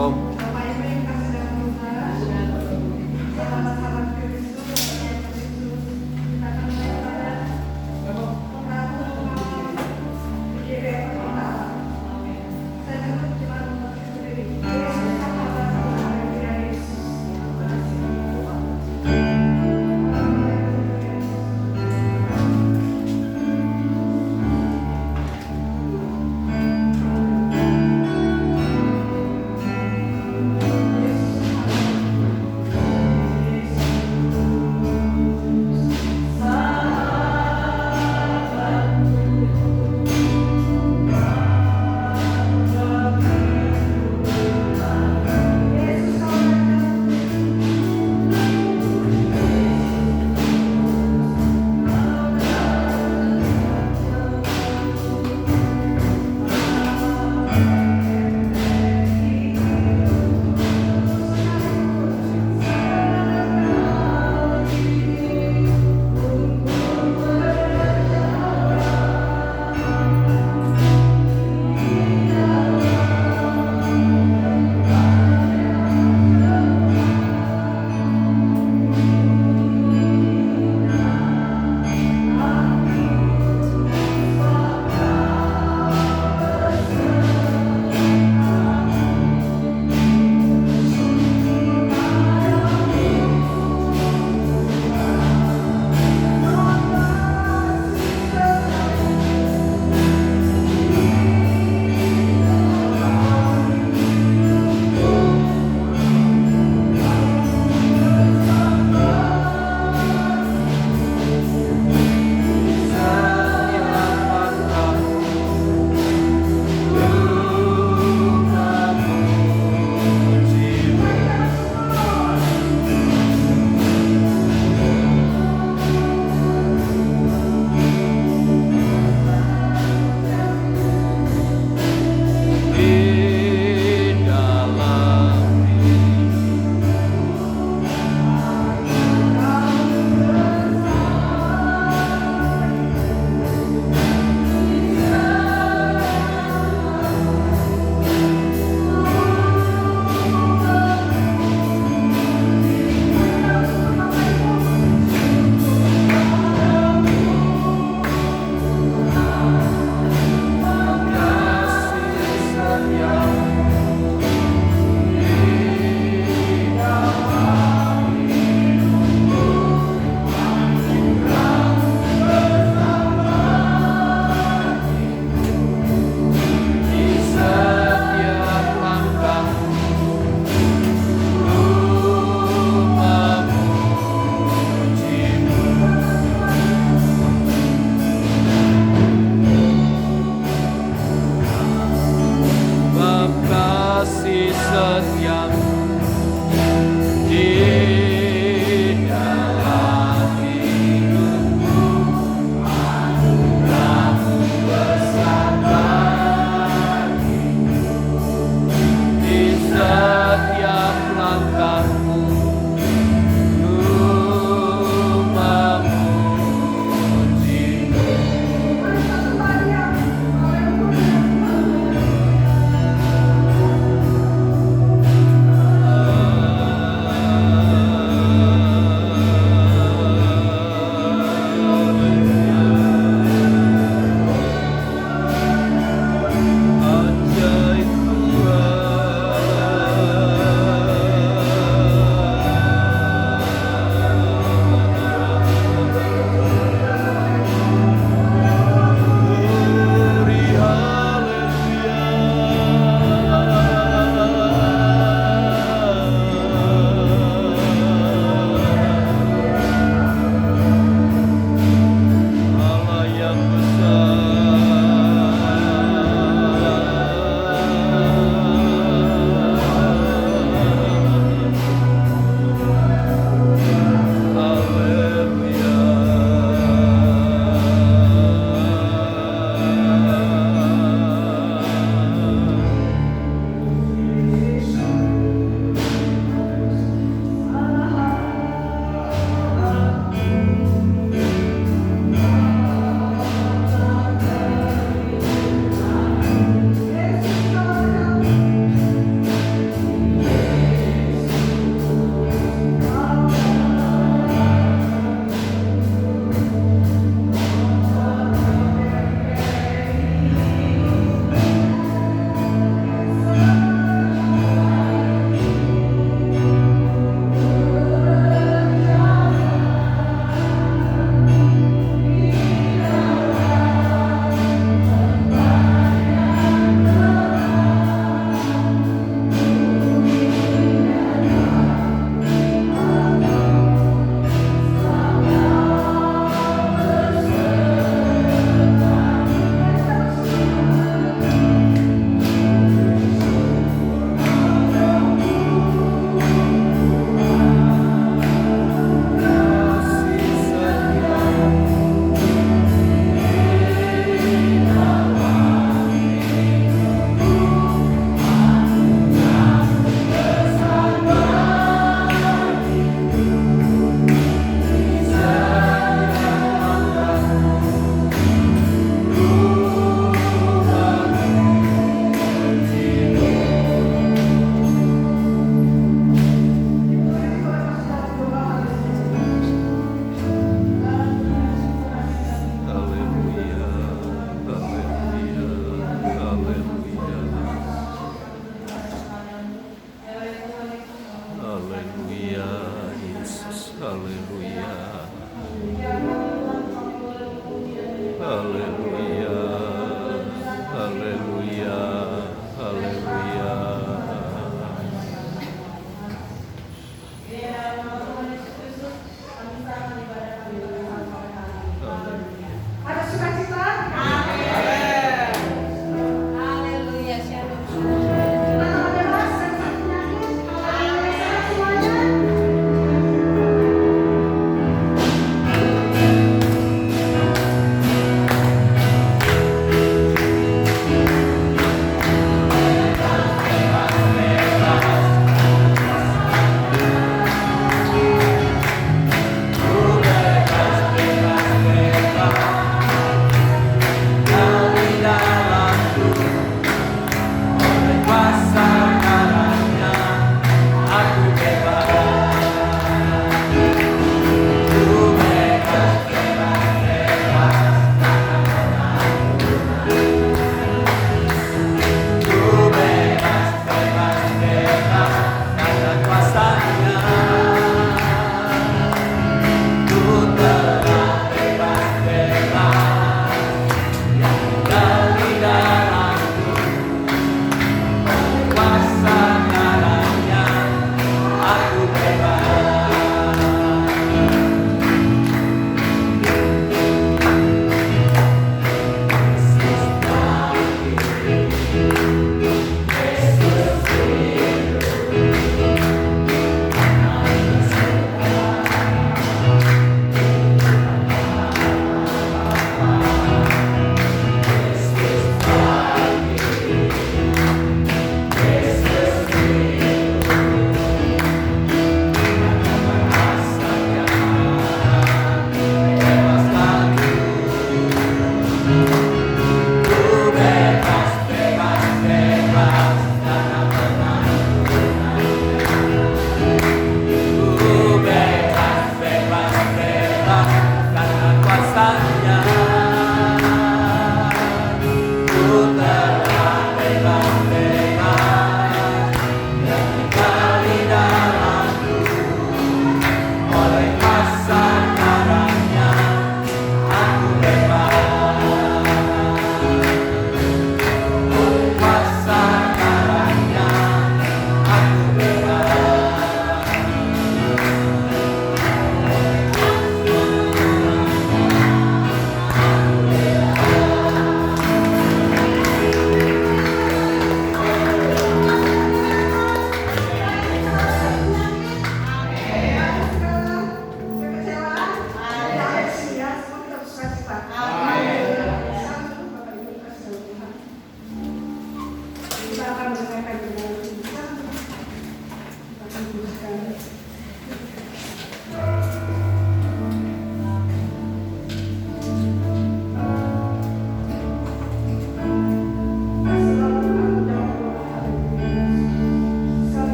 Om.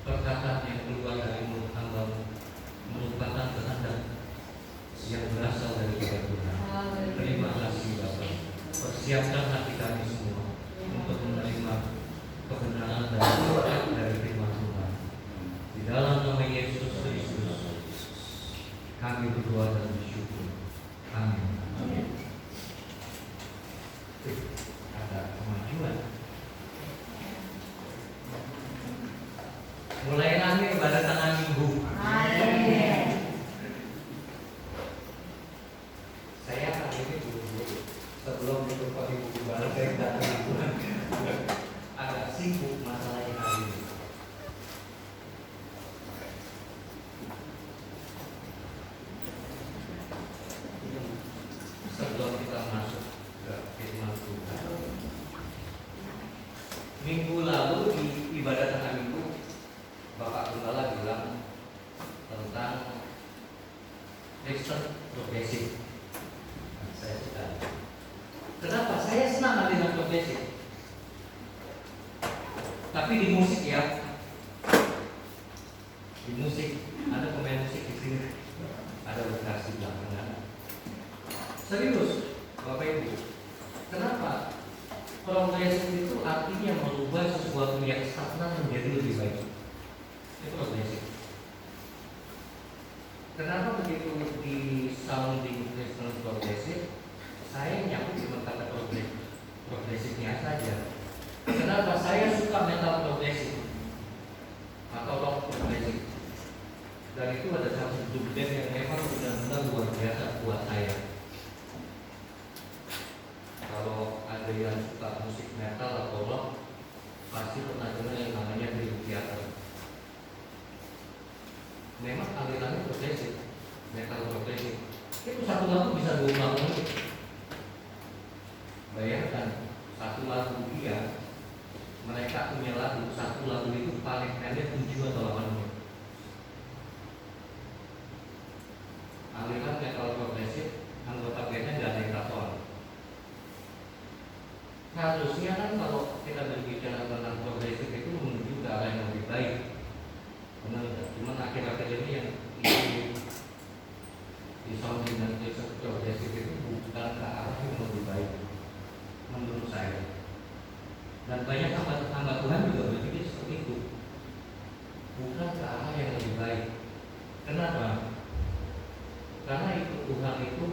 perkataan yang keluar dari mulut hamba merupakan kehendak yang berasal dari Tuhan. Terima kasih Bapa. Persiapkan hati kami semua untuk menerima kebenaran dan berkat dari firman Tuhan. Di dalam nama Yesus Kristus kami berdoa dan bersyukur. Amin. Ada kemajuan. Mulai lagi ibadah tengah minggu. Saya hari ini buru-buru sebelum itu kok ibu baru saya datang agak sibuk masalahnya hari ini. Sebelum kita masuk ke firman Tuhan, minggu lalu di ibadah tengah minggu Bapak Gembala bilang tentang Kristen progresif. Saya suka. Kenapa? Saya senang dengan progresif. Tapi di musik ya, di musik ada pemain musik di sini, ada lokasi belakangan. Serius, Bapak Ibu. Kenapa? Progresif itu artinya merubah sesuatu yang stagnan menjadi lebih baik. Itu progresif. Kenapa begitu di sounding Kristen progresif? Saya nyambut cuma kata progresifnya saja. Kenapa saya suka metal progresif atau rock progresif? Dan itu ada satu grup band yang memang benar-benar luar biasa buat saya. Kalau ada yang suka musik metal atau rock, pasti pernah dengar yang namanya Dream Theater. Memang alirannya progresif, metal progresif. Itu satu lagu bisa 20 menit. Bayangkan satu lagu dia, mereka punya lagu, satu lagu itu paling pendek 7 atau 8 menit. Aliran metal progresif, anggota bandnya nggak ada yang taton. Harusnya kan kalau kita berbicara tentang progresif itu menuju ke arah yang lebih baik. Benar nggak? Cuman akhir-akhir ini yang di sounding dan progresif itu bukan ke arah yang lebih baik menurut saya. Dan banyak hamba Tuhan juga berpikir seperti itu, bukan ke arah yang lebih baik. Kenapa? Karena itu Tuhan itu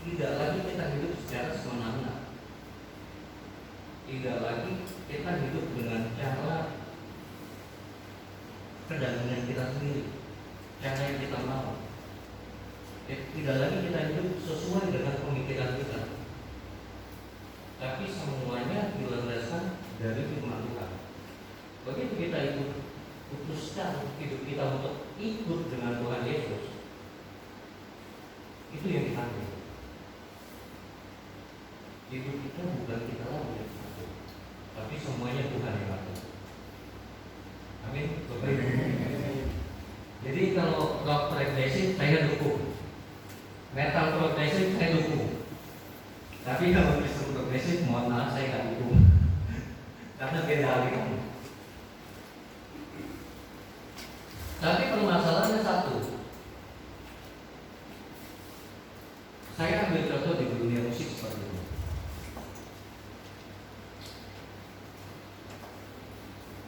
tidak lagi kita hidup secara semena-mena. Tidak lagi kita hidup dengan cara kedagingan kita sendiri, cara yang kita mau. Tidak lagi kita hidup sesuai dengan pemikiran kita, tapi semuanya dilandaskan dari firman Tuhan. Begitu kita putuskan hidup kita untuk ikut dengan Tuhan Yesus, itu yang diambil. Hidup kita bukan kita lagi yang atur, tapi semuanya Tuhan yang atur. Amin. Jadi kalau rock progresif saya dukung, metal progresif saya dukung. Tapi kalau Kristen progresif, mohon maaf saya nggak dukung, karena beda aliran. Tapi permasalahannya satu. Saya ambil contoh di dunia musik seperti ini.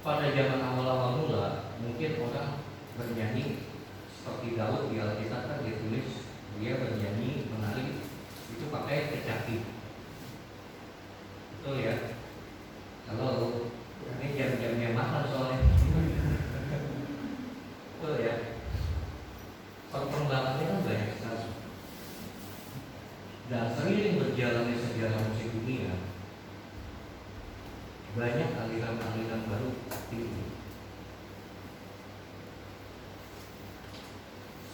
Pada zaman awal-awal mula, mungkin orang bernyanyi seperti Daud di Alkitab kan ditulis dia bernyanyi menari itu pakai kecapi. Betul ya? Halo, ini jam-jamnya makan soalnya. Betul ya? Perkembangannya kan banyak sekali. Dan seiring berjalannya sejarah musik dunia, banyak aliran-aliran baru timbul.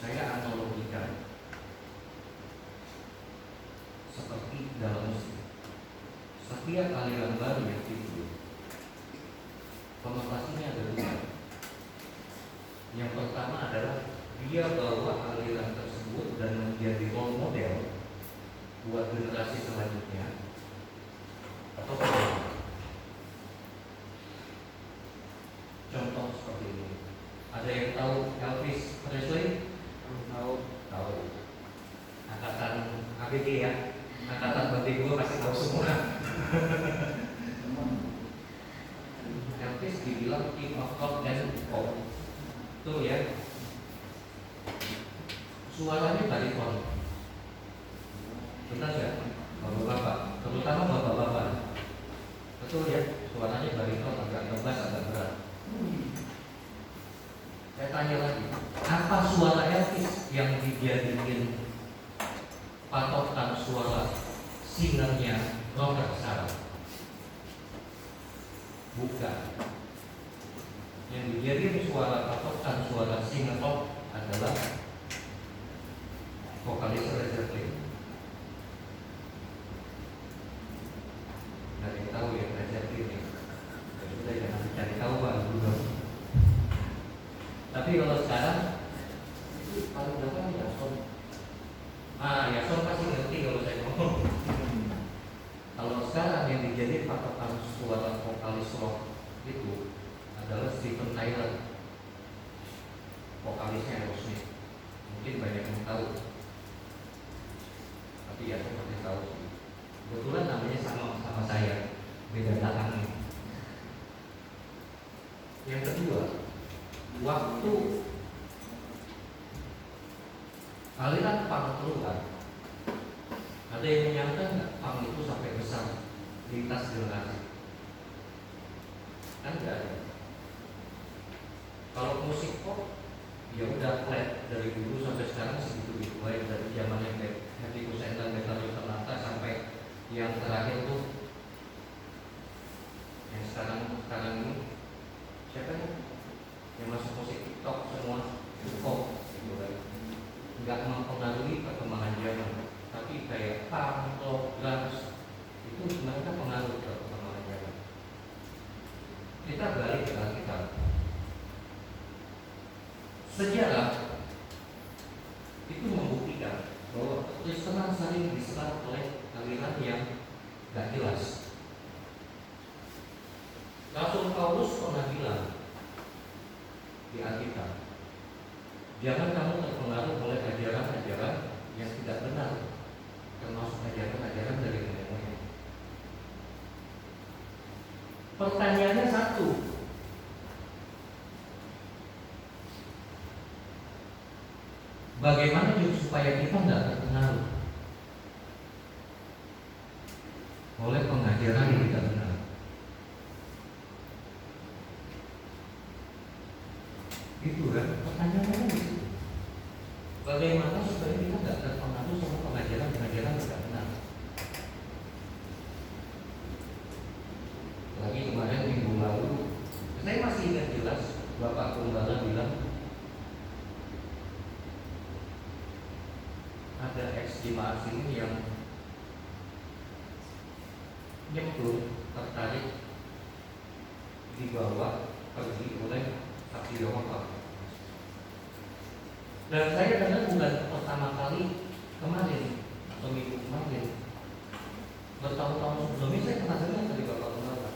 Saya analogikan seperti dalam musik. Setiap aliran baru yang timbul, konotasinya ada dua. Yang pertama adalah dia bawa aliran tersebut dan menjadi role model buat generasi selanjutnya atau contoh seperti ini. Ada yang tahu Elvis Presley? Tahu. Tahu. Angkatan ABG ya. Angkatan batik gue pasti tahu semua. Elvis dibilang king of rock dan pop. Tuh ya. Suaranya bariton. Benar ya, bapak-bapak, terutama bapak-bapak. Betul ya, suaranya bariton, agak ngebas, agak berat. Saya tanya lagi, apa suara Elvis yang dijadikan patokan suara singernya Robert sekarang? Bukan. Yang dijadikan suara patokan suara singer rock adalah vokalis Led Zeppelin. Nggak ada yang tahu ya Led Zeppelin ya. Sudah jangan cari tahu Pak dulu. Tapi kalau sekarang itu paling belakang Yason. Yason pasti ngerti kalau saya ngomong. Kalau sekarang yang dijadikan patokan suara vokalis rock itu adalah Steven Tyler, vokalisnya Aerosmith. Mungkin banyak yang tahu. Tapi ya saya pasti tahu sih. Kebetulan namanya sama saya, beda belakangnya. Yang kedua, waktu aliran punk keluar, ada yang menyangka nggak punk itu sampai besar lintas generasi? Kan nggak ada. Kalau musik pop, ya udah flat dari dulu sampai sekarang segitu-gitu baik dari zaman yang Happy Koes dan Betharia Sonata sampai yang terakhir tuh yang sekarang ini siapa nih yang masuk musik TikTok semua itu pop gitu kan, nggak mempengaruhi perkembangan zaman, tapi kayak punk, rock, grunge itu mereka pengaruh ke perkembangan zaman. Kita balik ke Alkitab. Sejarah itu membuktikan bahwa Kristenan sering diserang oleh aliran yang gak jelas. Rasul Paulus pernah bilang di Alkitab, jangan kamu terpengaruh oleh ajaran-ajaran yang tidak benar, termasuk ajaran-ajaran dari nenek moyang. Pertanyaannya satu, bagaimana supaya kita tidak terpengaruh oleh pengajaran yang tidak benar? Itu kan pertanyaannya itu. Bagaimana supaya kita tidak terpengaruh sama pengajaran-pengajaran yang tidak benar? Lagi kemarin minggu lalu, saya masih ingat jelas Bapak Gembala bilang ada ex-jemaat sini yang nyemplung, tertarik, dibawa pergi oleh saksi Yehova. Dan saya dengar bukan pertama kali kemarin atau minggu kemarin, bertahun-tahun sebelumnya saya pernah dengar dari Bapak Gembala.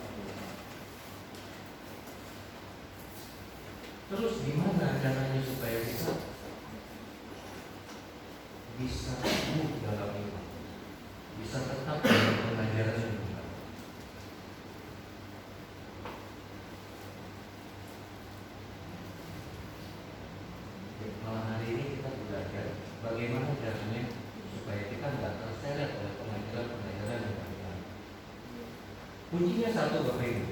Terus gimana caranya supaya kita bisa tumbuh dalam iman, bisa tetap dalam pengajaran yang benar? Malam hari ini kita belajar bagaimana caranya supaya kita tidak terseret oleh pengajaran-pengajaran yang benar. Kuncinya satu, Bapak Ibu,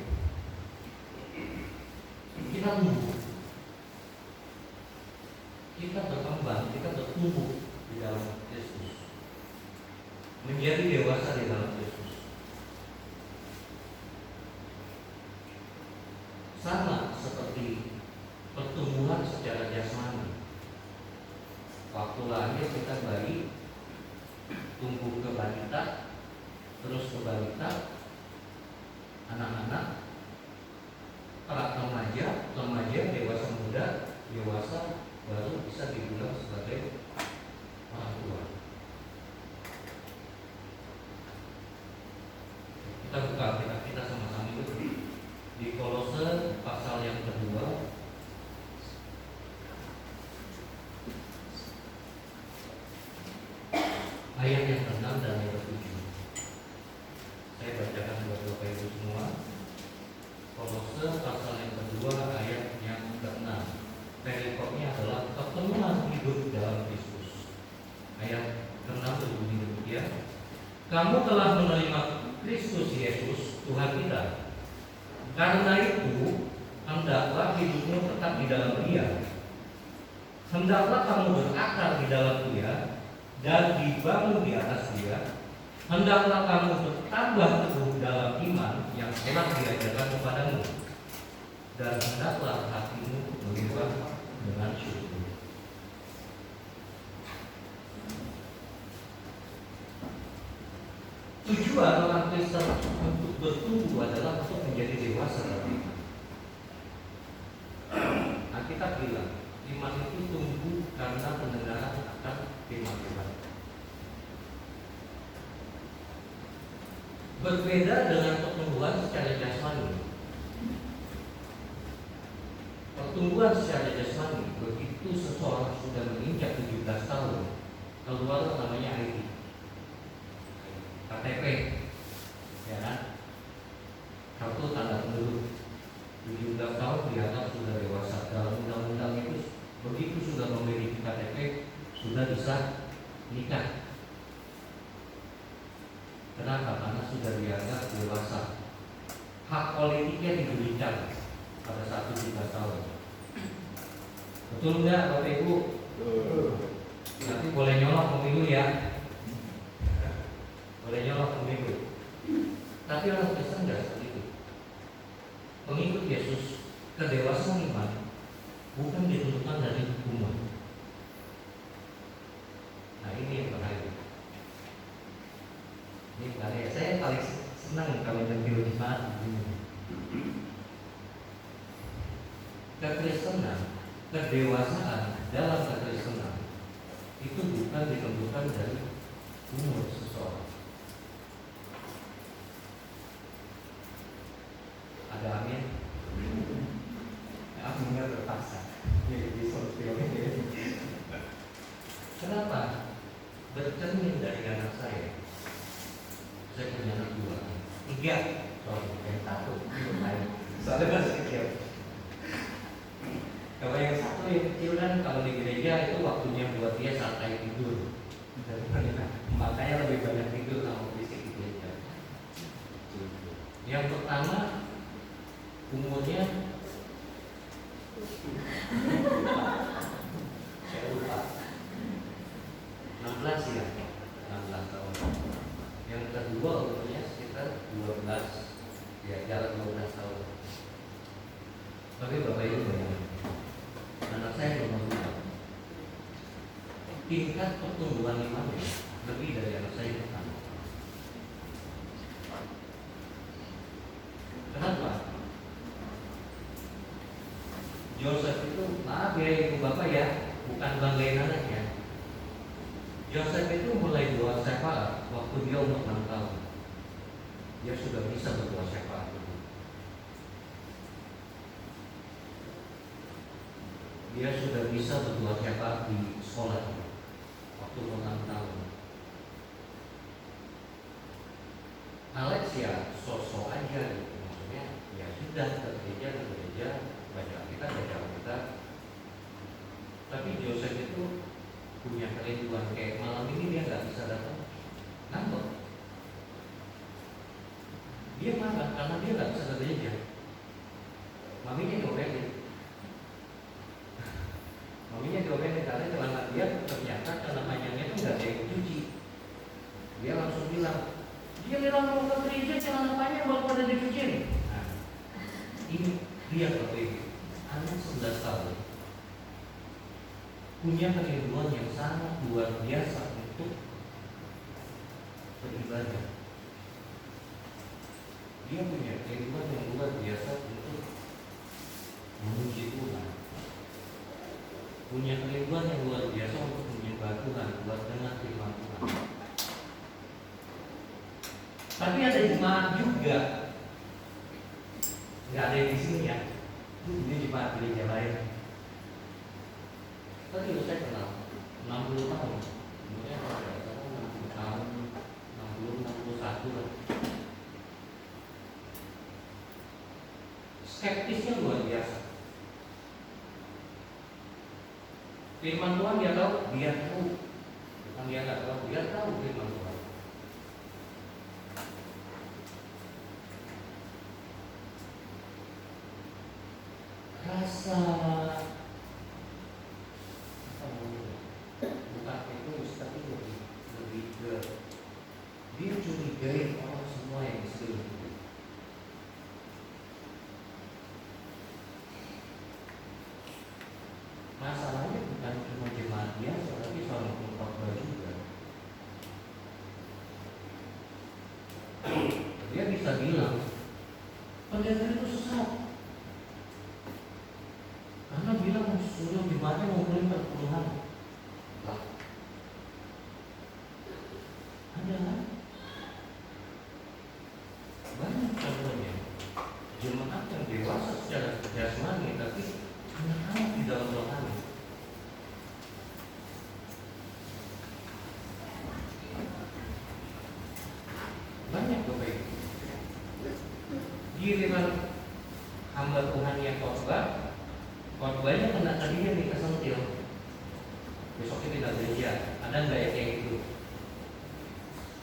kita tumbuh, kita berkembang, kita bertumbuh di dalam Kristus, menjadi dewasa di dalam Kristus. Sama seperti pertumbuhan secara jasmani. Waktu lahir kita bayi, tumbuh ke balita, terus ke balita, anak-anak, remaja, dewasa muda, dewasa, baru bisa dibilang sebagai orang tua. Kita buka Alkitab kita sama-sama itu di Kolose pasal yang kedua, kamu telah menerima Kristus Yesus Tuhan kita. Karena itu, hendaklah hidupmu tetap di dalam Dia. Hendaklah kamu berakar di dalam Dia dan dibangun di atas Dia. Hendaklah kamu bertambah teguh dalam iman yang telah diajarkan kepadamu. Dan hendaklah hatimu melimpah dengan syukur. Tujuan orang Kristen untuk bertumbuh adalah untuk menjadi dewasa dalam iman. Alkitab bilang, iman itu tumbuh karena pendengaran akan firman Tuhan. Berbeda dengan pertumbuhan secara jasmani. Pertumbuhan secara jasmani, begitu seseorang sudah menginjak 17 tahun, keluar namanya ID, KTP, ya kan? Kartu tanda penduduk. 17 tahun dianggap sudah dewasa. Dalam undang-undang itu, begitu sudah memiliki KTP, sudah bisa nikah. Kenapa? Karena sudah dianggap dewasa. Hak politiknya diberikan pada saat 17 tahun. Betul nggak Bapak Ibu? Nanti boleh nyolok pemilu ya. Boleh nyolok pemilu. Tapi orang Kristen nggak seperti itu. Pengikut Yesus, kedewasaan iman bukan ditentukan dari hukuman. Nah ini yang bahaya. Ini bahaya. Saya paling senang kalau nyentil jemaat begini. Kekristenan, kedewasaan dalam kekristenan itu bukan ditentukan dari umur seseorang. Ada amin? Aminnya terpaksa. Kenapa? Bercermin dari anak saya. Saya punya anak 2, 3. Yang 1. Soalnya masih kecil. Kalau yang 1 yang kecil kan kalau di gereja itu waktunya buat dia santai tidur. Makanya lebih banyak tidur sama fisik di gereja. Yang pertama umurnya saya lupa 16 ya, 16 tahun. Yang kedua umurnya sekitar 12, ya jarak 12 tahun. Tapi Bapak Ibu bayangin, anak saya belum tahu tingkat pertumbuhan imannya lebih dari anak saya pertama. Kenapa? Joseph itu, maaf ya Ibu Bapak ya, bukan banggain anaknya. Joseph itu mulai doa syafaat waktu dia umur 6 tahun. Dia sudah bisa berdoa syafaat. Dia sudah bisa berdoa syafaat di sekolah waktu umur 6 tahun. Alex ya sosok aja gitu, maksudnya ya sudah ke gereja baca kita. Tapi Joseph itu punya kerinduan, kayak malam ini dia nggak bisa datang, ngambek. Dia marah karena dia nggak bisa ke gereja. Maminya diomelin. Maminya diomelin karena celana dia ternyata celana panjangnya itu nggak ada yang cuci. Dia langsung bilang, dia bilang mau ke gereja celana panjang baru pada dicuci. Nah, ini dia Bapak, anak 11 tahun punya kerinduan yang sangat luar biasa untuk beribadah. Dia punya kerinduan yang luar biasa untuk memuji Tuhan. Punya kerinduan yang luar biasa untuk menyembah Tuhan, buat dengar firman Tuhan. Tapi ada jemaat juga, nggak ada di sini ya. Ini jemaat gereja lain. Tadi saya kenal 60 tahun, umurnya 60 tahun, 61 lah. Skeptisnya luar biasa. Firman Tuhan dia tahu, bukan dia nggak tahu, dia tahu firman Tuhan. rasa apa namanya, bukan egois tapi lebih ke dia curigai orang semua yang di sekeliling. Masalahnya bukan cuma jemaat biasa, tapi seorang pengkhotbah juga. Dia bisa bilang pendeta itu sesat karena bilang suruh jemaatnya ngumpulin perpuluhan. Lah, ada kan? Banyak contohnya jemaat yang dewasa secara jasmani tapi anak-anak di dalam rohani. Banyak Bapak Ibu. Giliran hamba Tuhan yang khotbahnya kena tadinya nih kesentil. Besoknya tidak gereja. Ada nggak ya kayak gitu?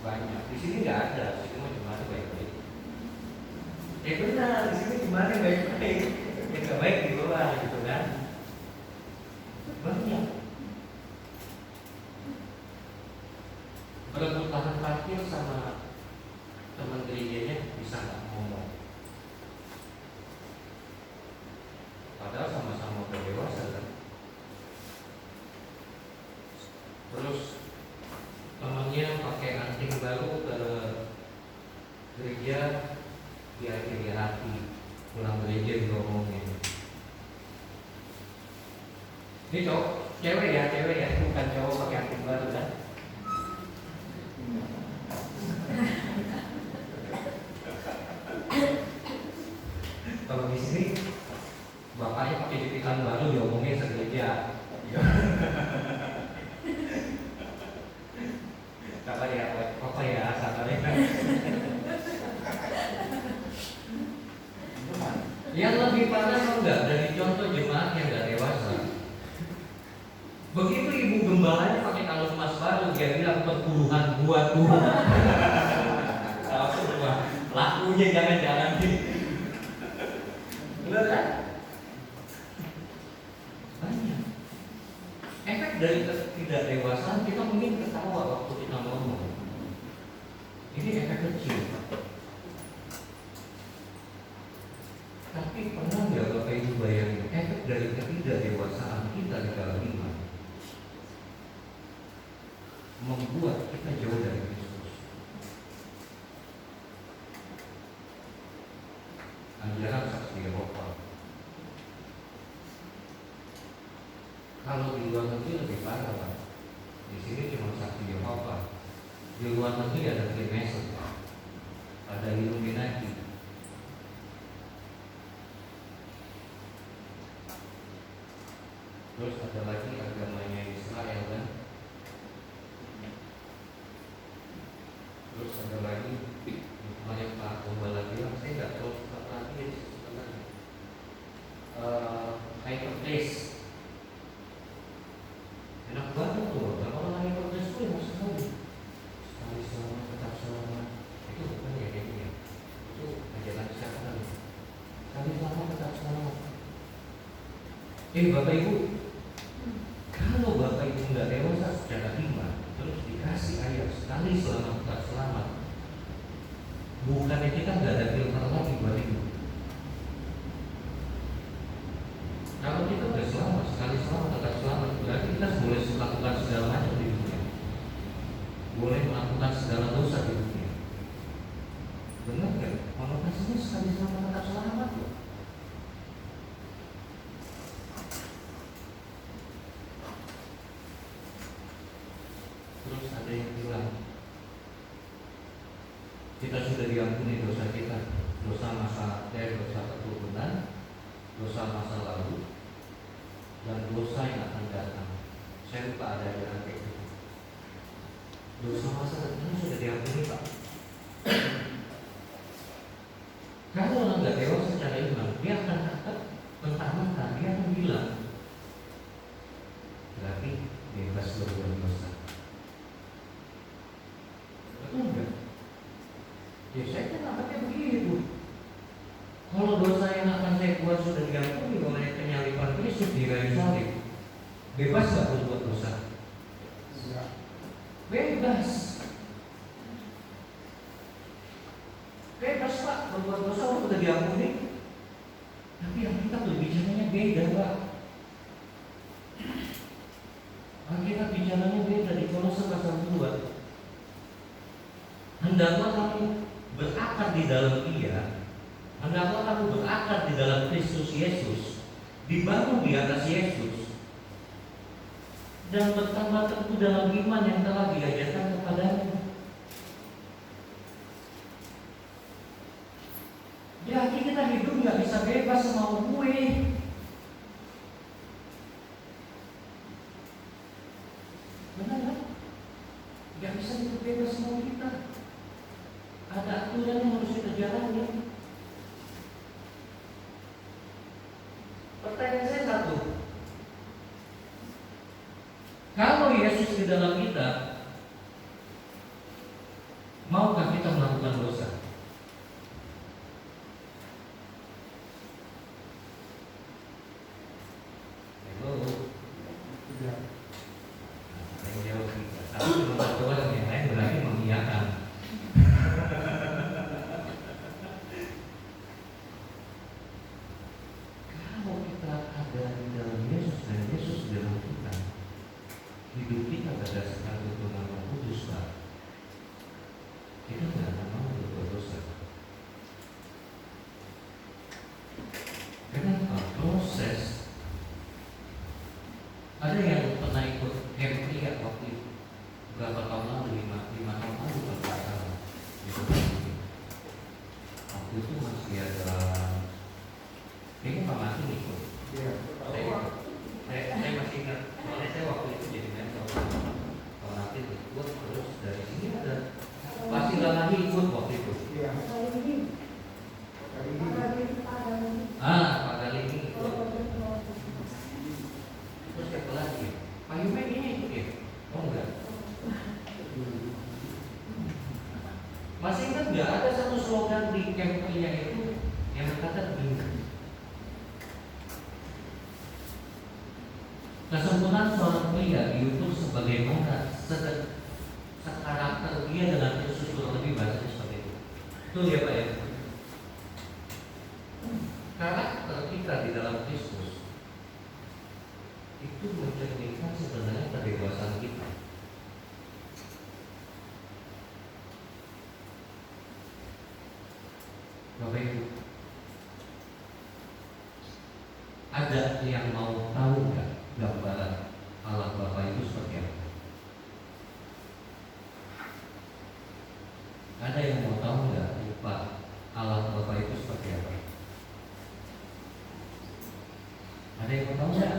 Banyak. Di sini nggak ada. Di sini mah jemaatnya baik-baik. Benar. Di sini jemaatnya baik-baik. Yang nggak baik di bawah gitu kan? Banyak. Berebut lahan parkir sama teman gerejanya bisa nggak ngomong. Padahal sama-sama udah dewasa kan. Terus temannya pakai anting baru ke gereja, dia iri hati, pulang gereja diomongin. Ini cewek ya, bukan cowok pakai anting baru kan. Kalau di sini bapaknya pakai jepitan baru diomongin segereja. Apa ya asalnya kan. Yang lebih parah enggak dari contoh jemaat yang enggak dewasa. Begitu ibu gembalanya pakai kalung emas baru, dia bilang perpuluhan buat Tuhan. Langsung lakunya jangan-jangan nih. Benar kan? Banyak. Efek dari tidak dewasaan kita mungkin ketawa waktu kita ngomong. Ini efek kecil. Tapi pernah nggak Bapak Ibu bayangin efek dari ketidakdewasaan kita di dalam iman membuat kita jauh dari Kristus. Ajaran saksi Yehova. Kalau di luar negeri lebih parah Pak. Di sini cuma saksi Yehova. Di luar negeri ada Freemason, ada Illuminati. Terus ada lagi agamanya Israel kan. Terus ada lagi yang Pak Gembala bilang, saya nggak tahu lagi sebenarnya. Hypertrace. Enak banget tuh, kalau hypertrace tuh enak sekali. Sekali selamat tetap selamat. Itu bukan ya kayak gini. Itu ajaran siapa kan? Sekali selamat tetap selamat. Bapak Ibu, kalau Bapak Ibu nggak dewasa secara iman, terus dikasih ayat sekali selamat tetap selamat, bukannya kita nggak ada filter lagi buat hidup. Kalau kita udah selamat, sekali selamat tetap selamat, berarti kita boleh melakukan segala macam di dunia, boleh melakukan segala dosa di dunia. Benar nggak? Konotasinya sekali selamat tetap selamat loh. Terus ada yang bilang kita sudah diampuni dosa kita, dosa dosa keturunan, dosa masa lalu, dan dosa yang akan datang. Saya lupa ada yang kayak gitu. Dosa masa lalu sudah diampuni Pak. Kalau orang nggak dewasa secara iman, dia akan mentah-mentah, dia akan bilang berarti bebas berbuat dosa. Betul nggak? Ya saya kan angkatnya begitu. Kalau dosa yang akan saya buat sudah diampuni oleh penyaliban kayu salib, bebas nggak berbuat dosa? Bebas. Bebas Pak, berbuat dosa udah diampuni. Tapi yang kita berbicaranya beda Pak. Alkitab bicaranya beda di Kolose pasal 2. Hendaklah kamu berakar di dalam Dia, hendaklah kamu berakar di dalam Kristus Yesus, dibangun di atas Yesus, dan bertambah teguh dalam iman yang telah diajarkan kepadamu. Jadi kita hidup nggak bisa bebas semau gue. Benar kan? Nggak bisa hidup bebas semau kita. Ada aturan yang harus kita jalani. Pertanyaan saya satu. Kalau Yesus di dalam kita, maukah kita melakukan dosa? Ada yang pernah ikut camp lihat waktu itu berapa tahun lalu, 5 tahun lalu kalau tidak salah. Waktu itu masih ada, ini Pak Mati ikut. Saya masih ingat, soalnya saya waktu itu jadi mentor. Kalau nanti ikut terus dari sini ada pasti lagi ikut waktu itu. Pak Gali ini ikut. Terus siapa lagi? Pak Yume ini ikut ya? Oh enggak. Masih ingat nggak ada satu slogan di camp pria itu yang berkata begini: kesempurnaan seorang pria diukur sebagaimana sekarakter dia dengan Kristus, kurang lebih bahasanya seperti itu. Betul ya Pak ya? Karakter kita di dalam Kristus itu mencerminkan sebenarnya kedewasaan kita. Bapak Ibu, ada yang mau tahu nggak gambaran Allah Bapa itu seperti apa? Ada yang mau tahu nggak rupa Allah Bapa itu seperti apa? Ada yang mau tahu nggak?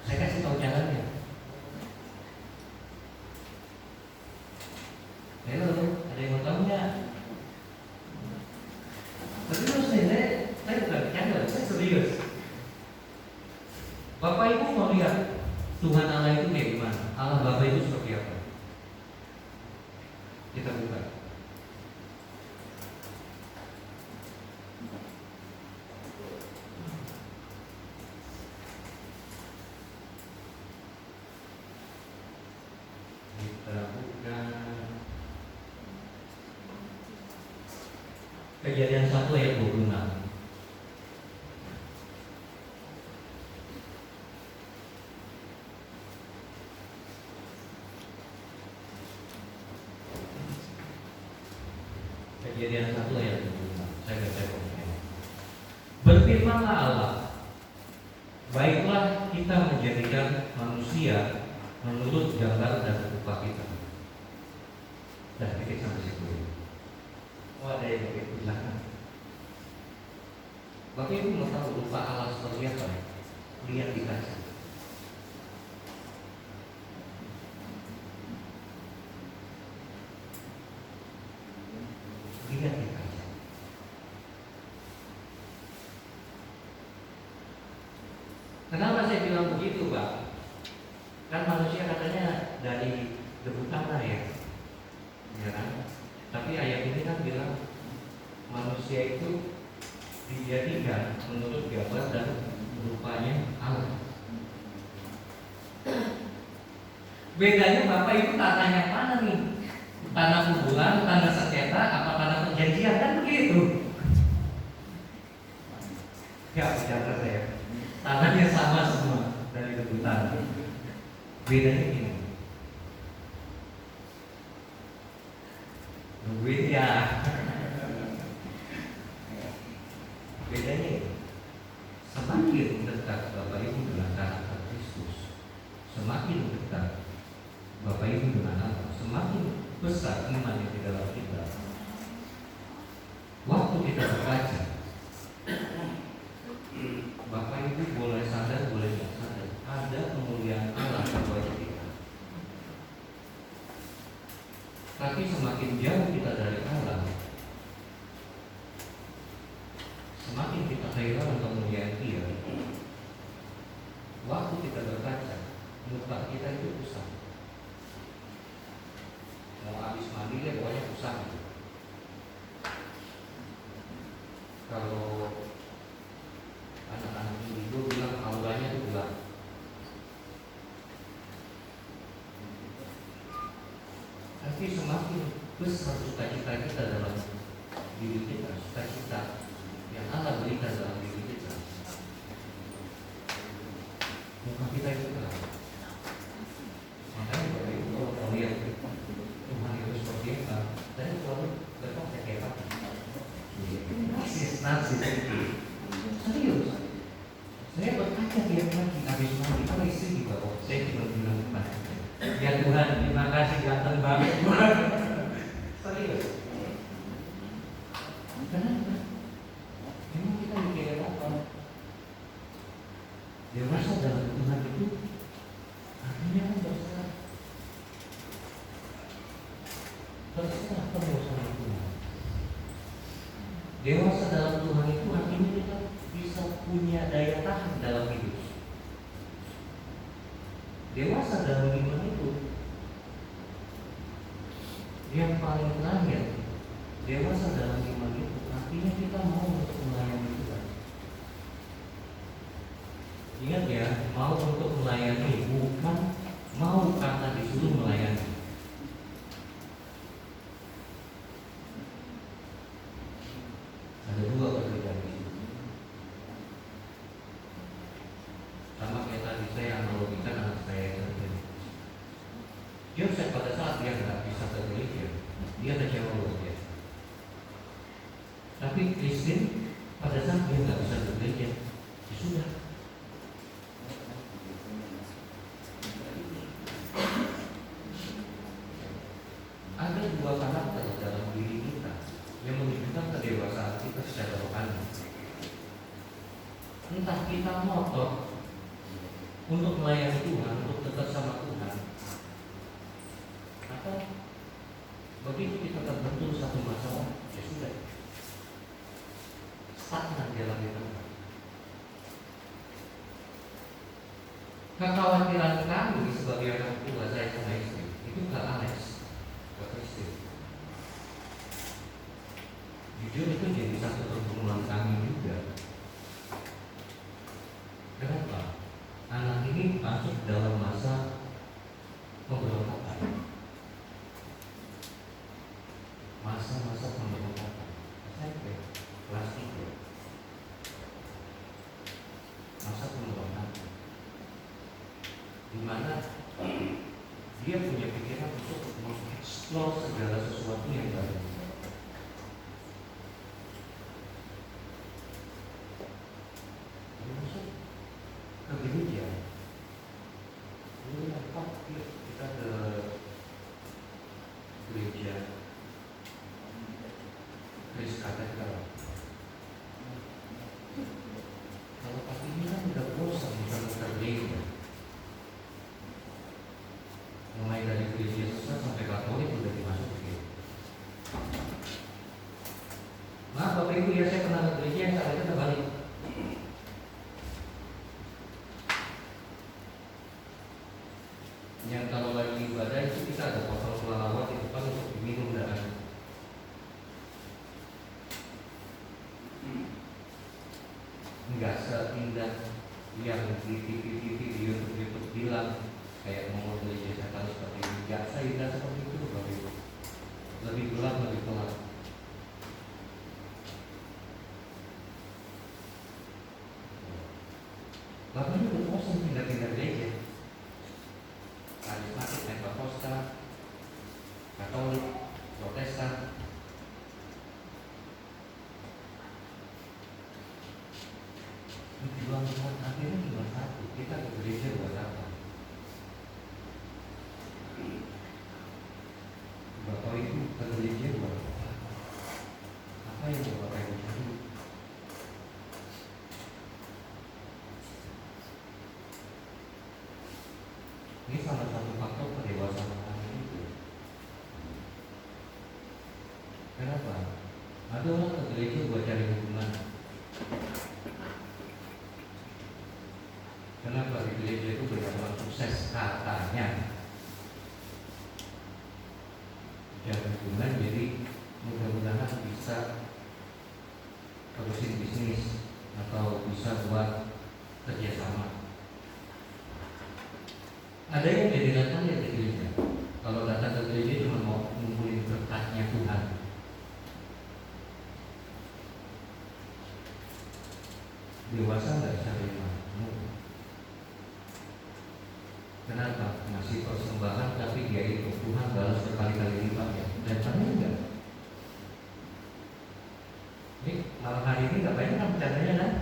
Saya kasih tahu caranya. Halo, ada yang mau tahu nggak? Serius nih, saya bukan bercanda, saya serius. Bapak Ibu mau lihat Tuhan Allah itu kayak gimana? Allah Bapa itu seperti apa? Kita buka. Kejadian 1 ayat 26. Kejadian 1 ayat 26. Saya baca komentarin. Berfirmanlah Allah, baiklah kita menjadikan manusia menurut gambar dan rupa kita. Dan titik sampai situ. Oh, ada yang begitu belakang. Bapak Ibu mau tahu rupa Allah seperti apa? Lihat di kaca. Lihat di kaca. Kenapa saya bilang begitu, Pak? Kan manusia katanya dari debu tanah ya, ya kan? Tapi ayat ini kan bilang manusia itu dijadikan menurut gambar dan rupanya Allah. Bedanya Bapak Ibu tanahnya mana nih? Tanah kuburan, tanah sengketa, apa tanah perjanjian, kan begitu? Ya, bicara saya. Tanahnya sama semua dari rebutan. Bedanya ini. Beda. Bedanya ini. Semakin dekat Bapak Ibu dengan karakter Kristus, semakin dekat Bapak Ibu dengan Allah, semakin besar iman yang di dalam kita. Waktu kita berkaca, Bapak Ibu boleh sadar, boleh tidak sadar, ada kemuliaan Allah pada wajah kita. Tapi semakin jauh kita dari Allah, semakin kita kehilangan kemuliaan Dia. Waktu kita berkaca, muka kita itu usang. Mau habis mandi deh, pokoknya usang gitu. Kalau anak-anak itu bilang auranya itu gelap. Tapi semakin besar sukacita kita dalam diri kita, sukacita yang Allah berikan dalam diri kita, muka kita itu gelap. Makanya Bapak Ibu kalau lihat Tuhan itu seperti apa, tadi selalu berkata kayak apa? Narsis itu serius. Saya berkaca tiap pagi habis mandi, kalau istri juga, saya cuma bilang kepada ya Tuhan, terima kasih ganteng banget Tuhan. Serius. Kenapa? Memang kita mikir apa? Dewasa dalam Tuhan itu artinya kan berserah. Berserah penuh sama Tuhan. Dewasa dalam Tuhan itu artinya kita bisa punya daya tahan dalam hidup. Dewasa dalam iman itu yang paling terakhir, dewasa dalam iman itu artinya kita mau untuk melayani Tuhan. Ingat ya, mau untuk melayani, bukan mau karena disuruh melayani. Ada dua perbedaan di sini. Sama kayak tadi saya analogikan anak saya yang kerja. Joseph pada saat dia nggak bisa ke gereja, dia kecewa luar biasa. Tapi Christine pada saat dia nggak bisa ke gereja, ya sudah. Ada dua karakter dalam diri kita yang menunjukkan kedewasaan kita secara rohani. Entah kita ngotot untuk melayani Tuhan, untuk dekat sama Tuhan, atau begitu kita terbentur satu masalah, ya sudah stagnan jalan kita. Kekhawatiran kami sebagai orang tua, saya sama istri, itu gak Alex, gak Kristi. Jujur itu jadi satu pergumulan kami juga. Kenapa? Anak ini masuk dalam masa pemberontakan. Masa-masa pemberontakan. SMP, kelas 3. Masa pemberontakan. Di mana dia punya pikiran untuk mengeksplor segala sesuatu yang baru. Masuk ke gereja. Ini apa? Kita ke gereja Kris Katedral. Kalau pagi ini kan udah bosan muter-muter gereja. Mulai dari gereja sesat sampai Katolik udah dimasukin. Maaf Bapak Ibu ya, saya pernah ke gereja yang saat itu terbalik. Yang kalau lagi ibadah itu kita ada botol selawat di depan untuk diminum darah. Enggak seindah yang di TV di YouTube bilang kayak mau gereja setan seperti ini. Biasa tidak seperti itu, Bapak Ibu. Lebih gelap, lebih gelap. Bapak Ibu udah bosan pindah-pindah gereja. Karismatik, Pentakosta, Katolik, Protestan. Tujuan Tuhan akhirnya cuma satu, kita ke gereja buat apa? Bapak Ibu ke gereja buat apa? Apa yang Bapak Ibu cari? Ini salah satu faktor kedewasaan kami itu. Kenapa? Ada orang ke gereja buat cari hubungan. Kenapa di gereja itu banyak orang sukses katanya? Cari hubungan, jadi mudah-mudahan bisa terusin bisnis atau bisa buat kerjasama. Ada yang jadi datang ya ke gereja. Kalau datang ke gereja cuma mau ngumpulin berkatnya Tuhan. Dewasa nggak cari ilmu. Kenapa? Ngasih persembahan tapi dia itu Tuhan balas berkali-kali lipat ya. Dan kami enggak. Ini malam hari ini nggak banyak kan bercandanya kan?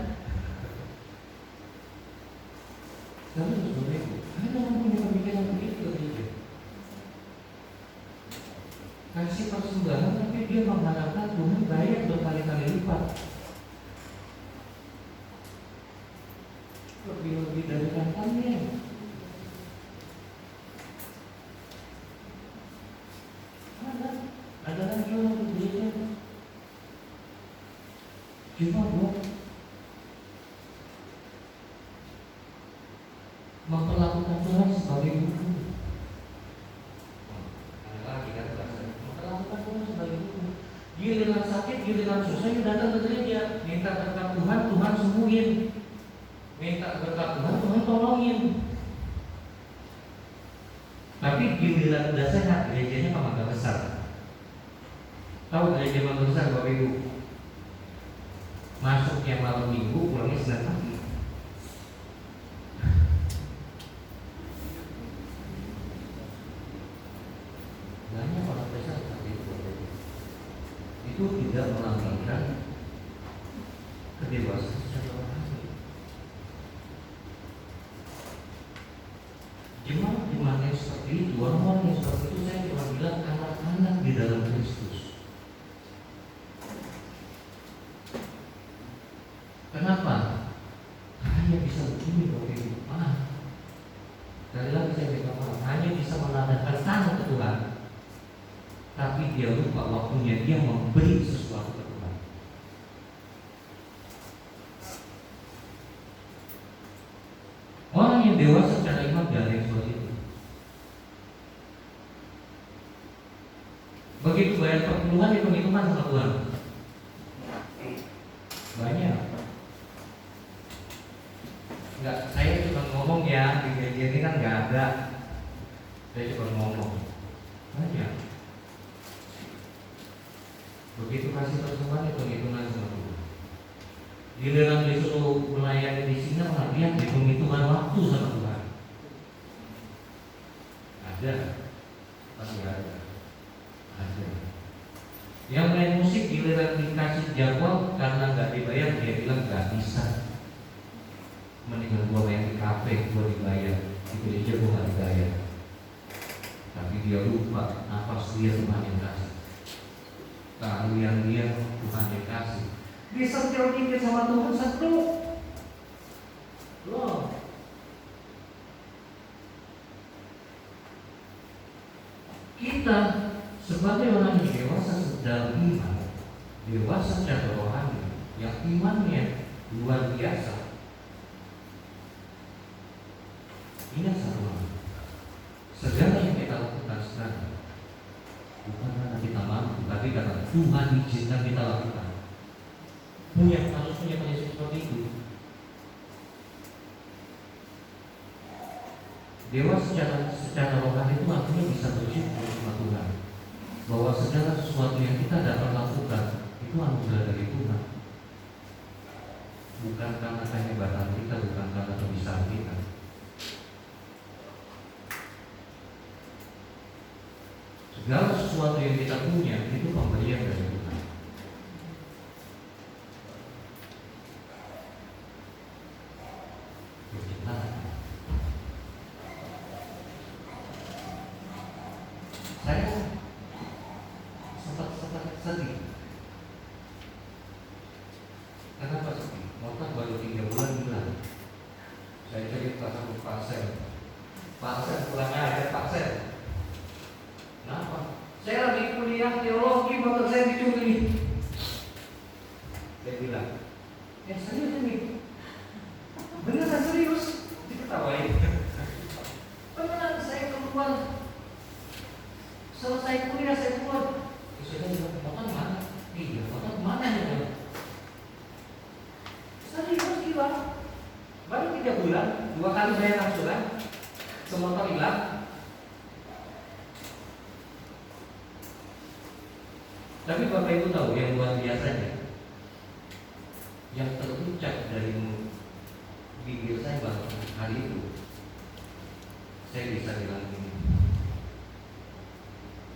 Kami harus berbeda. Ada orang punya pemikiran begitu dia. Kasih persembahan tapi dia mengharapkan Tuhan bayar berkali-kali lipat. Lebih dari kantangnya. Ada lagi orang berbeda. Cuma buat memperlakukan Tuhan sebagai guru. Ada lagi kan bahasa memperlakukan Tuhan sebagai guru. Giliran sakit, giliran susah, dia datang ke gereja, minta berkat Tuhan, Tuhan sembuhin. Minta berkat Tuhan, Tuhan tolongin. Tapi giliran udah sehat, gerejanya Mangga Besar. Tahu gereja Mangga Besar Bapak Ibu? Masuknya malam Minggu, pulangnya Senin pagi. Banyak orang besar seperti itu. Itu tidak melambangkan kedewasaan secara rohani. Jemaat yang seperti itu, orang-orang yang seperti itu, saya cuma bilang anak-anak di dalam Kristus. Kenapa? Hanya bisa begini Bapak Ibu. Sekali lagi saya minta maaf, hanya bisa menandakan tangan ke Tuhan, tapi dia lupa waktunya dia memberi sesuatu ke Tuhan. Orang yang dewasa secara iman tidak ada yang seperti itu. Begitu bayar perpuluhan, hitung-hitungan sama Tuhan. Banyak. Enggak, saya cuma ngomong ya, di gereja ini kan nggak ada. Saya cuma ngomong. Banyak. Begitu kasih persembahan, hitung-hitungan sama Tuhan. Giliran disuruh melayani di sini, malah dia hitung-hitungan waktu sama Tuhan. Ada, pasti ada. Ada. Yang main musik giliran dikasih jadwal karena nggak dibayar, dia bilang nggak bisa. Mendingan gua main di kafe, gua dibayar. Di gereja gua nggak dibayar. Tapi dia lupa nafas dia Tuhan yang kasih. Keahlian dia Tuhan yang kasih. Disentil dikit sama Tuhan satu. Loh. Kita sebagai orang yang dewasa dalam iman, dewasa secara rohani, yang imannya luar biasa. Ingat satu hal, segala yang kita lakukan sekarang bukan karena kita mampu, tapi karena Tuhan izinkan kita lakukan. Harus punya prinsip seperti itu. Dewa secara rohani itu artinya bisa bersyukur sama Tuhan bahwa segala sesuatu yang kita dapat lakukan itu anugerah dari Tuhan, bukan karena kehebatan kita, bukan karena kebisaan kita. Segala sesuatu yang kita punya itu pemberian dari Tuhan. Saya sempat sedih. Kenapa sedih? Motor baru 3 bulan hilang. Saya cerita sama Pak Sen. Pak Sen pulang aja Pak Sen. Kenapa? Saya lagi kuliah teologi, motor saya dicuri. Saya bilang, serius ini? Beneran serius? Diketawain. Beneran saya keluar. Selesai kuliah saya keluar. Saya bilang, motor mana? Iya, motor mana ya? Serius gila. Baru 3 bulan, 2 kali bayar angsuran, semotor hilang. Tapi Bapak Ibu tahu yang luar biasanya, yang terucap dari bibir saya bahwa hari itu saya bisa bilang ini,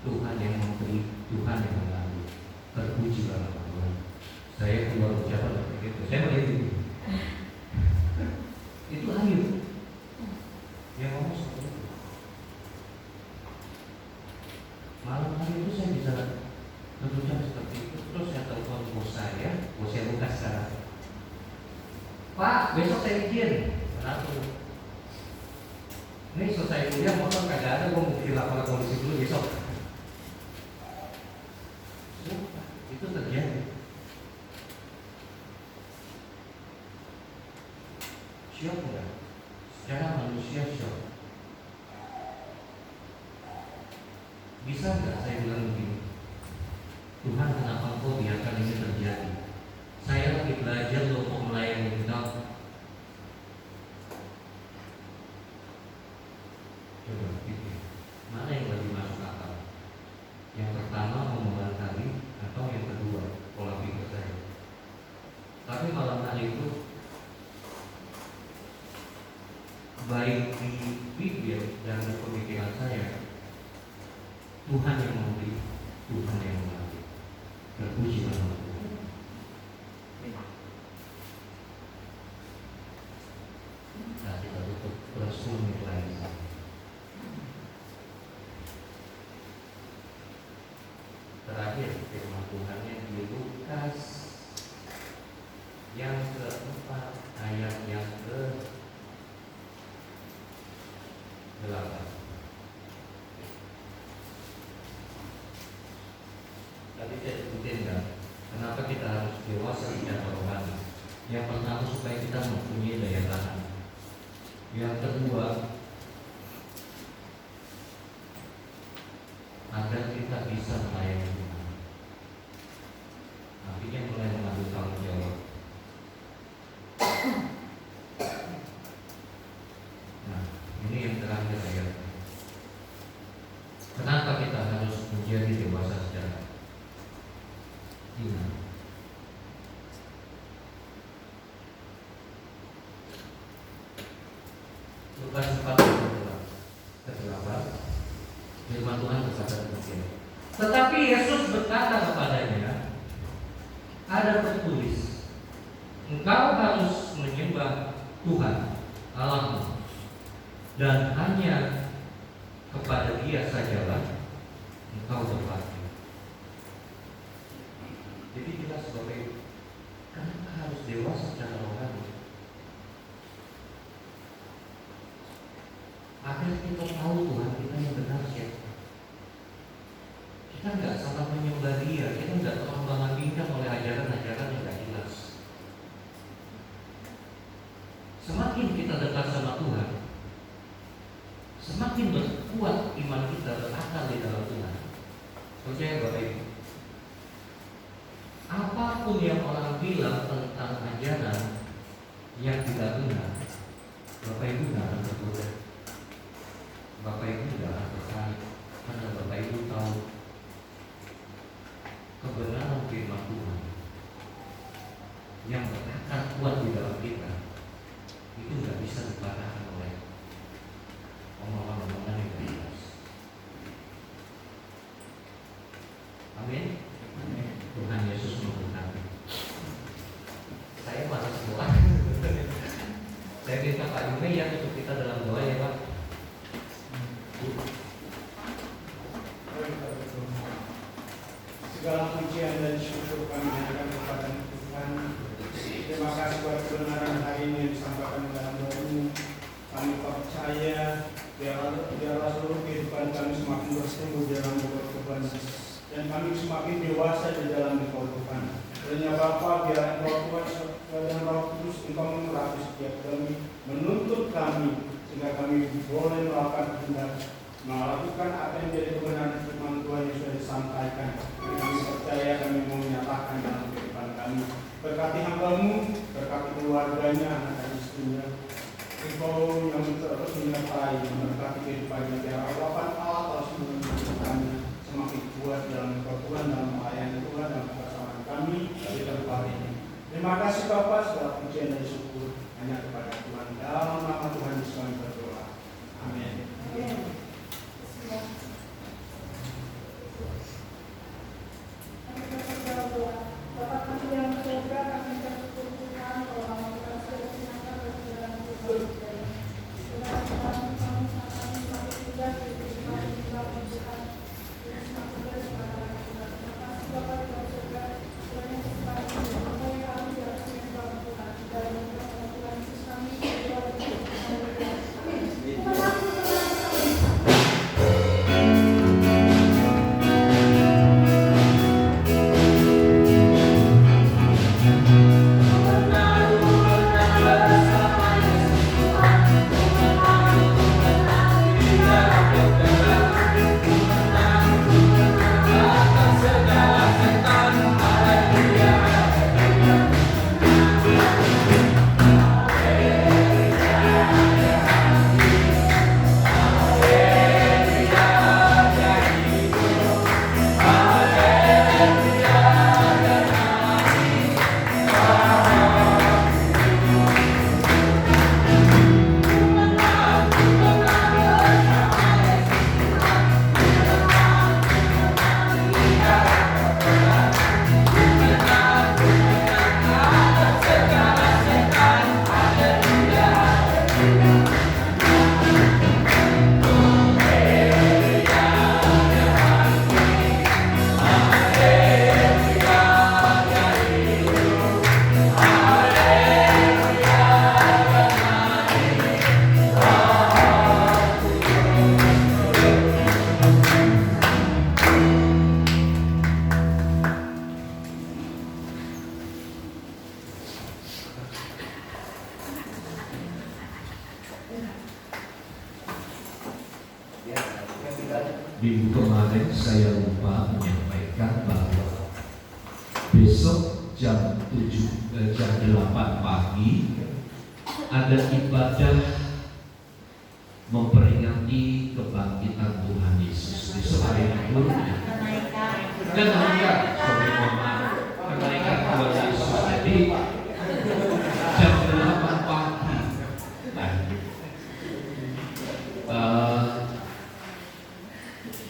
Tuhan yang memberi, Tuhan yang mengambil. Terpujilah nama Tuhan. Saya keluar ucapan seperti itu. Saya melihat itu Ayu yang ngomong seperti itu. Malam hari itu saya bisa berucap seperti itu. Terus saya telepon bos saya buka sekarang. Pak, besok saya izin. Kenapa? Ini selesai kuliah motor kagak ada, gue mau bikin laporan polisi dulu besok. Itu terjadi. Syok enggak? Secara manusia syok. Bisa enggak saya bilang begini, Tuhan kenapa Engkau biarkan ini terjadi? Saya lagi belajar untuk melayani Engkau. Coba pikir, mana yang lebih masuk akal? Yang pertama memberkati atau yang kedua pola pikir saya. Tapi malam hari itu baik di bibir dan di pemikiran saya, Tuhan yang memberi, Tuhan yang mengambil. Terpuji nama Tuhan. Nah, kita tutup 10 menit lagi. Terakhir firman Tuhannya di Lukas yang ke-4 ayat yang ke-8. Tadi saya sebutin kan, kenapa kita harus dewasa secara rohani. Yang pertama supaya kita mempunyai daya tahan. Yang kedua, agar kita bisa melayani Tuhan. Artinya mulai mengambil tanggung jawab. Nah, ini yang terakhir ayat. Kenapa kita harus menjadi dewasa secara iman? Lukas 4:8. Firman Tuhan berkata demikian. Tetapi Yesus berkata kepadanya, ada tertulis, engkau harus menyembah Tuhan Allahmu dan hanya kepada Dia sajalah engkau berbakti. Jadi jelas Bapak Ibu, kenapa harus dewasa secara rohani? Agar kita tahu Tuhan kita yang benar siapa. Kita nggak salah menyembah Dia, kita nggak terbang-bincang oleh ajaran-ajaran yang nggak jelas. Semakin kita dekat sama Tuhan, semakin berkuat iman kita, berakar di dalam Tuhan. Percaya Bapak Ibu, apapun yang orang bilang tentang ajaran yang tidak benar, Bapak Ibu nggak akan berkuat. bisa dipatahkan oleh omongan-omongan yang tidak jelas. Amin. Tuhan Yesus memberkati. Saya malas doa. Saya minta Pak Yumi ya untuk kita dalam doa ya Pak. Segala pujian dan syukur kami hanya kepada Tuhan. Terima kasih buat kebenaran hari ini yang disampaikan dalam doa-Mu. Kami percaya biarlah seluruh kehidupan kami semakin bertumbuh dalam Tuhan, dan kami semakin dewasa di dalam Tuhan. Dan ya Bapa, biar Engkau Tuhan dan Roh Kudus Engkau mengurapi setiap kami, menuntut kami sehingga kami boleh melakukan apa yang menjadi kebenaran firman Tuhan yang sudah disampaikan. Kami percaya kami mau menyatakan dalam kehidupan kami. Berkati hamba-Mu, berkati keluarganya, anak istrinya. Engkau yang terus menyertai, memberkati kehidupannya, biar harapan Allah terus menunjukkannya semakin kuat dalam Tuhan, dalam melayani Tuhan, dalam kebesaran kami di tempat ini. Terima kasih Bapa, segala pujian dan syukur hanya kepada Tuhan. Dalam nama Tuhan Yesus kami berdoa. Amin. Bapak kami yang surga, kami bersyukur Tuhan bahwa kami sudah dinyatakan berjalan di dalam Minggu kemarin saya lupa menyampaikan bahwa besok jam 8 pagi ada ibadah memperingati kebangkitan Tuhan Yesus. Besok hari itu kenaikan Tuhan Yesus. Jadi jam 8 pagi.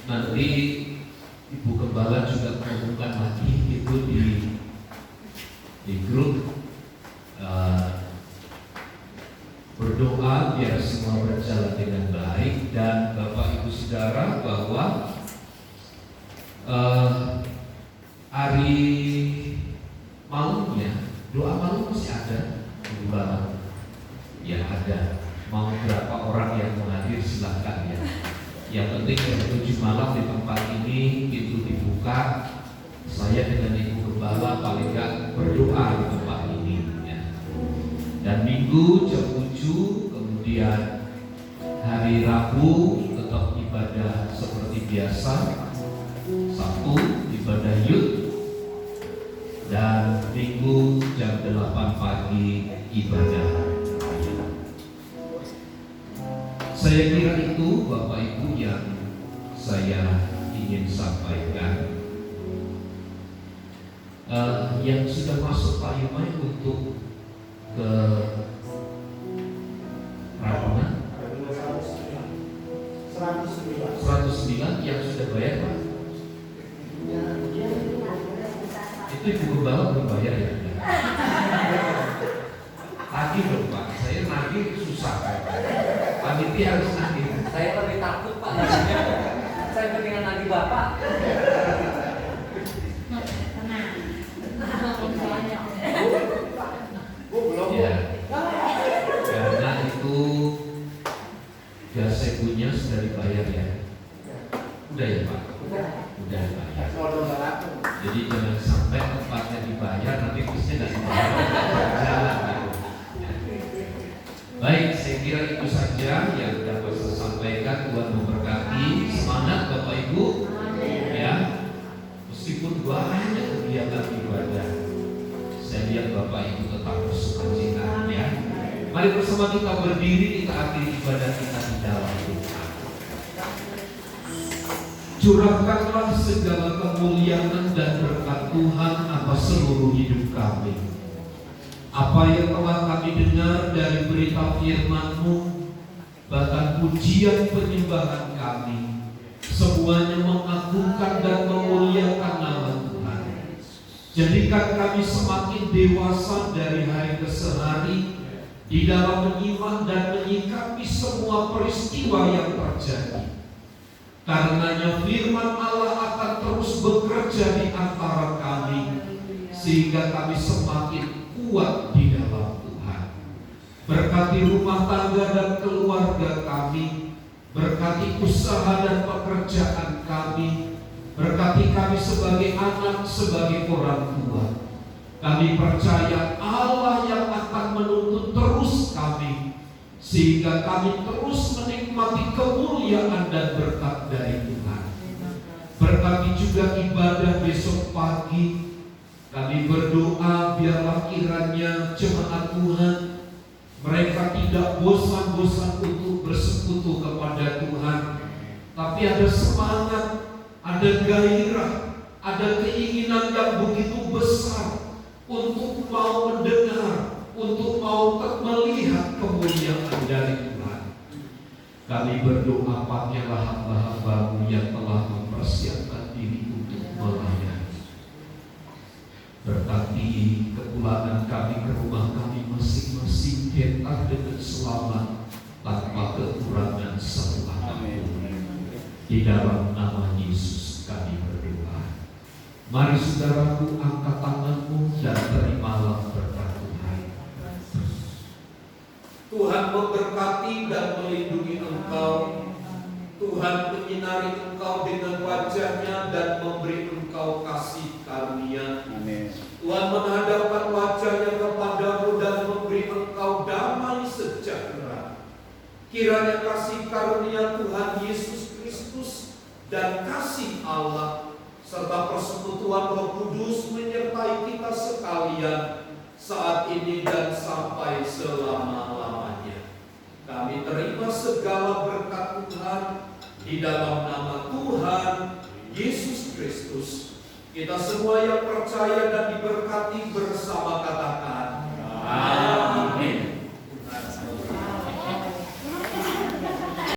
Nanti Ibu Gembala juga mengumumkan lagi itu di grup. Berdoa biar semua berjalan dengan baik, dan Bapak Ibu Saudara bahwa hari malamnya doa malam masih ada di Gembala. Ya ada. Mau berapa orang yang menghadir silahkan ya. Yang penting jam 7 malam di tempat ini pintu dibuka. Saya dengan Ibu Gembala paling gak berdoa di tempat ini ya. Dan Minggu jam 7, kemudian hari Rabu tetap ibadah seperti biasa. Sabtu ibadah youth, dan Minggu jam 8 pagi ibadah. Saya kira itu Bapak Ibu yang saya ingin sampaikan. Yang sudah masuk Pak Yumai untuk ke Ragunan 109 yang sudah bayar Pak. Itu Ibu Gembala belum bayar ya? Tagih dong Pak, saya nagih susah Pak. Panitia harus nagih. Saya lebih takut Pak. Saya pengen nagih Bapak. Ya, karena itu jasa ibunya sudah dibayar ya. Udah ya Pak? Udah dibayar. Jadi jangan sampai tempatnya dibayar nanti bisnya nggak dibayar. Jalan gitu. Baik, saya kira itu saja yang dapat saya sampaikan. Tuhan memberkati. Semangat Bapak Ibu. Ya, meskipun banyak kegiatan ibadah, saya lihat Bapak Ibu tetap bersukacita ya. Mari bersama kita berdiri, kita akhiri ibadah kita di dalam Tuhan. Curahkanlah segala kemuliaan dan berkat Tuhan atas seluruh hidup kami. Apa yang telah kami dengar dari berita firman-Mu, bahkan pujian penyembahan kami, semuanya mengagungkan dan memuliakan nama Tuhan. Jadikan kami semakin dewasa dari hari ke hari di dalam menyimak dan menyikapi semua peristiwa yang terjadi. Karenanya firman Allah akan terus bekerja di antara kami, sehingga kami semakin kuat di dalam Tuhan. Berkati rumah tangga dan keluarga kami, berkati usaha dan pekerjaan kami, berkati kami sebagai anak, sebagai orang tua. Kami percaya Allah yang akan menuntun terus kami, sehingga kami terus menikmati kemuliaan dan berkat dari Tuhan. Berkati juga ibadah besok pagi. Kami berdoa biarlah kiranya jemaat Tuhan mereka tidak bosan-bosan untuk bersekutu kepada Tuhan, tapi ada semangat, ada gairah, ada keinginan yang begitu besar untuk mau mendengar, untuk mau melihat kemuliaan dari Tuhan. Kami berdoa, pakailah hamba-hamba-Mu yang telah mempersiapkan diri untuk melayani. Berkati kepulangan kami ke rumah kami masing-masing, datang dengan selamat tanpa kekurangan satu apapun. Di dalam nama Yesus kami berdoa. Mari saudaraku, angkat tanganmu dan terimalah berkat Tuhan. Tuhan memberkati dan melindungi engkau. Tuhan menyinari engkau dengan wajah-Nya dan memberi engkau kasih karunia. Amin. Tuhan menghadapkan wajah-Nya kepadamu dan memberi engkau damai sejahtera. Kiranya kasih karunia Tuhan Yesus Kristus dan kasih Allah serta persekutuan Roh Kudus menyertai kita sekalian saat ini dan sampai selama-lamanya. Kami terima segala berkat Tuhan di dalam nama Tuhan Yesus Kristus. Kita semua yang percaya dan diberkati bersama katakan amin.